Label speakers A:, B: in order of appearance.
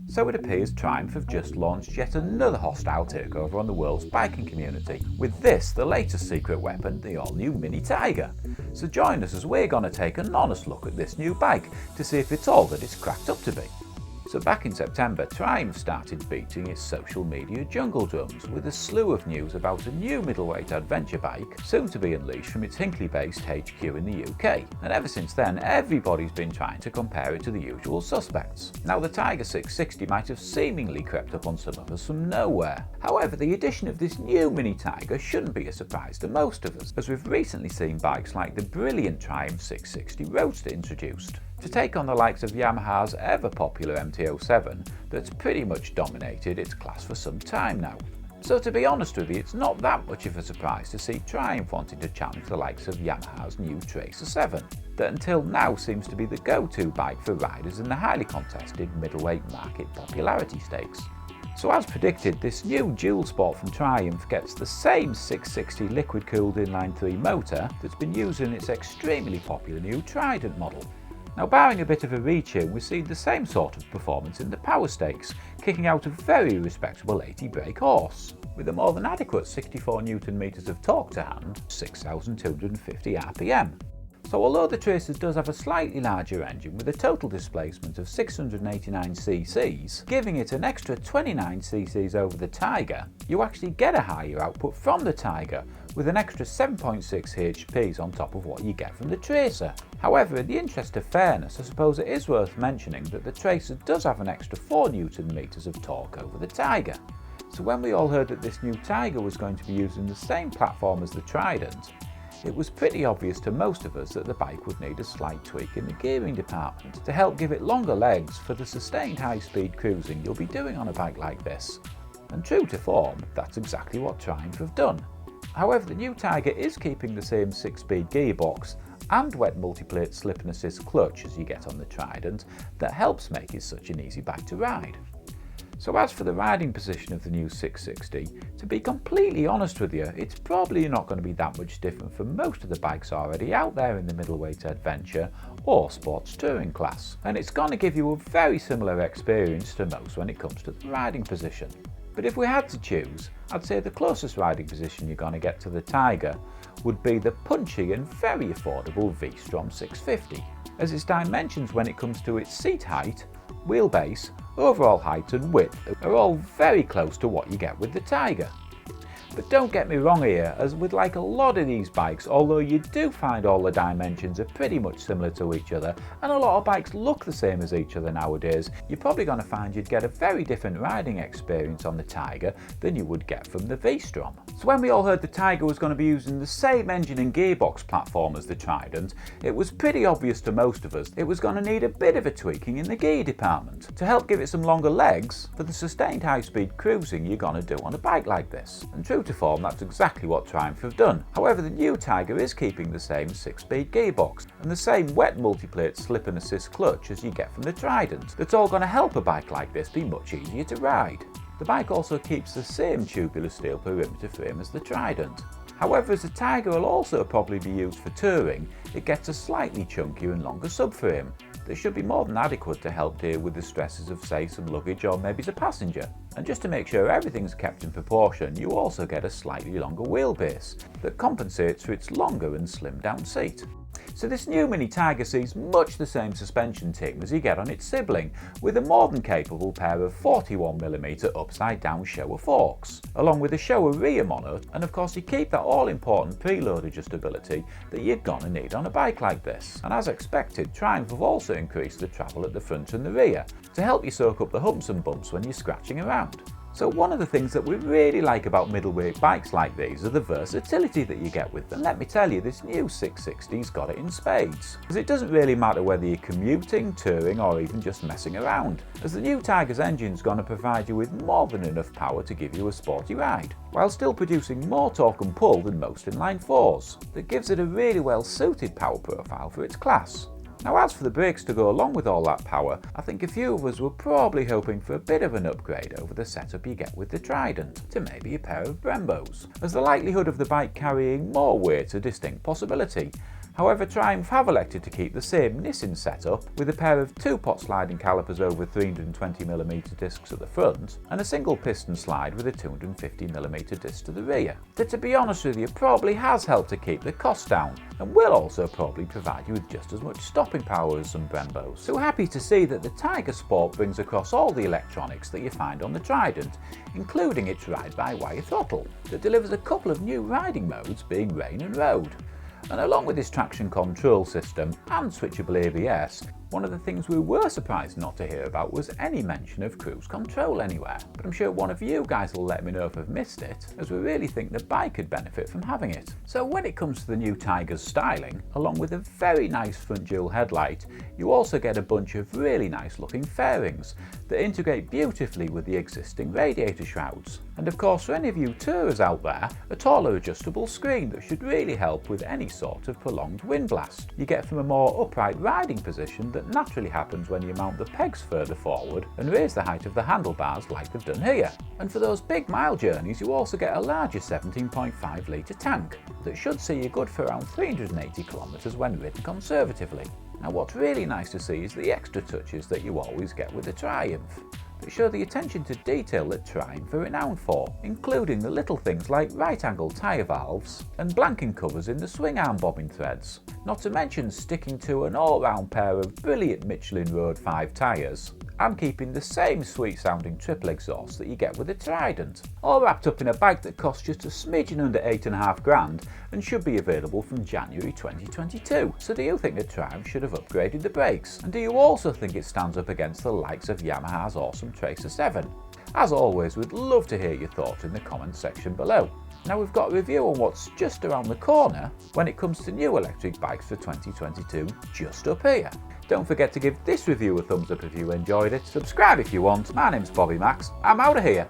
A: So it appears Triumph have just launched yet another hostile takeover on the world's biking community, with this the latest secret weapon, the all-new Mini Tiger. So join us as we're going to take an honest look at this new bike to see if it's all that it's cracked up to be. So back in September, Triumph started beating its social media jungle drums with a slew of news about a new middleweight adventure bike soon to be unleashed from its Hinckley-based HQ in the UK. And ever since then, everybody's been trying to compare it to the usual suspects. Now, the Tiger 660 might have seemingly crept up on some of us from nowhere. However, the addition of this new Mini Tiger shouldn't be a surprise to most of us, as we've recently seen bikes like the brilliant Triumph 660 Roadster introduced, to take on the likes of Yamaha's ever-popular MT-07 that's pretty much dominated its class for some time now. So to be honest with you, it's not that much of a surprise to see Triumph wanting to challenge the likes of Yamaha's new Tracer 7, that until now seems to be the go-to bike for riders in the highly contested middleweight market popularity stakes. So as predicted, this new dual sport from Triumph gets the same 660 liquid-cooled inline-3 motor that's been used in its extremely popular new Trident model. Now, barring a bit of a retune, we've seen the same sort of performance in the power stakes, kicking out a very respectable 80 brake horse, with a more than adequate 64 Nm of torque to hand, 6,250 RPM. So although the Tracer does have a slightly larger engine with a total displacement of 689 cc's, giving it an extra 29 cc's over the Tiger, you actually get a higher output from the Tiger, with an extra 7.6 hp's on top of what you get from the Tracer. However, in the interest of fairness, I suppose it is worth mentioning that the Tracer does have an extra 4 Nm of torque over the Tiger. So when we all heard that this new Tiger was going to be using the same platform as the Trident, it was pretty obvious to most of us that the bike would need a slight tweak in the gearing department to help give it longer legs for the sustained high-speed cruising you'll be doing on a bike like this. And true to form, that's exactly what Triumph have done. However, the new Tiger is keeping the same 6-speed gearbox and wet multiplate slip and assist clutch as you get on the Trident that helps make it such an easy bike to ride. So as for the riding position of the new 660, to be completely honest with you, it's probably not going to be that much different from most of the bikes already out there in the middleweight adventure or sports touring class, and it's going to give you a very similar experience to most when it comes to the riding position. But if we had to choose, I'd say the closest riding position you're going to get to the Tiger would be the punchy and very affordable V-Strom 650, as its dimensions when it comes to its seat height, wheelbase, overall height and width are all very close to what you get with the Tiger. But don't get me wrong here, as with like a lot of these bikes, although you do find all the dimensions are pretty much similar to each other, and a lot of bikes look the same as each other nowadays, you're probably going to find you'd get a very different riding experience on the Tiger than you would get from the V-Strom. So when we all heard the Tiger was going to be using the same engine and gearbox platform as the Trident, it was pretty obvious to most of us it was going to need a bit of a tweaking in the gear department to help give it some longer legs for the sustained high-speed cruising you're going to do on a bike like this. And true to form, that's exactly what Triumph have done. However, the new Tiger is keeping the same 6-speed gearbox and the same wet multiplate slip and assist clutch as you get from the Trident. That's all going to help a bike like this be much easier to ride. The bike also keeps the same tubular steel perimeter frame as the Trident. However, as the Tiger will also probably be used for touring, it gets a slightly chunkier and longer subframe that should be more than adequate to help deal with the stresses of, say, some luggage or maybe the passenger. And just to make sure everything's kept in proportion, you also get a slightly longer wheelbase that compensates for its longer and slimmed down seat. So this new Mini Tiger sees much the same suspension team as you get on its sibling, with a more than capable pair of 41mm upside down Showa forks, along with a Showa rear mono, and of course you keep that all important preload adjustability that you're gonna need on a bike like this. And as expected, Triumph have also increased the travel at the front and the rear to help you soak up the humps and bumps when you're scratching around. So one of the things that we really like about middleweight bikes like these are the versatility that you get with them. Let me tell you, this new 660's got it in spades, because it doesn't really matter whether you're commuting, touring or even just messing around, as the new Tiger's engine's going to provide you with more than enough power to give you a sporty ride, while still producing more torque and pull than most inline 4s. That gives it a really well suited power profile for its class. Now, as for the brakes to go along with all that power, I think a few of us were probably hoping for a bit of an upgrade over the setup you get with the Trident, to maybe a pair of Brembos, as the likelihood of the bike carrying more weight's a distinct possibility, However, Triumph have elected to keep the same Nissan setup with a pair of 2-pot sliding calipers over 320mm discs at the front and a single piston slide with a 250mm disc to the rear. That, to be honest with you, probably has helped to keep the cost down and will also probably provide you with just as much stopping power as some Brembos. So happy to see that the Tiger Sport brings across all the electronics that you find on the Trident, including its ride-by-wire throttle that delivers a couple of new riding modes, being rain and road. And along with this traction control system and switchable ABS, one of the things we were surprised not to hear about was any mention of cruise control anywhere. But I'm sure one of you guys will let me know if I've missed it, as we really think the bike could benefit from having it. So when it comes to the new Tiger's styling, along with a very nice front dual headlight, you also get a bunch of really nice looking fairings that integrate beautifully with the existing radiator shrouds. And of course, for any of you tourers out there, a taller adjustable screen that should really help with any sort of prolonged wind blast. You get from a more upright riding position that naturally happens when you mount the pegs further forward and raise the height of the handlebars like they've done here. And for those big mile journeys, you also get a larger 17.5 litre tank that should see you good for around 380 kilometres when ridden conservatively. Now, what's really nice to see is the extra touches that you always get with the Triumph that show the attention to detail that Triumph are renowned for, including the little things like right-angle tyre valves and blanking covers in the swing arm bobbin threads, not to mention sticking to an all-round pair of brilliant Michelin Road 5 tyres and keeping the same sweet sounding triple exhaust that you get with the Trident, all wrapped up in a bike that costs just a smidgen under 8.5 grand and should be available from January 2022. So do you think the Triumph should have upgraded the brakes? And do you also think it stands up against the likes of Yamaha's awesome Tracer 7? As always, we'd love to hear your thoughts in the comments section below. Now, we've got a review on what's just around the corner when it comes to new electric bikes for 2022 just up here. Don't forget to give this review a thumbs up if you enjoyed it, subscribe if you want. My name's Bobby Max, I'm out of here.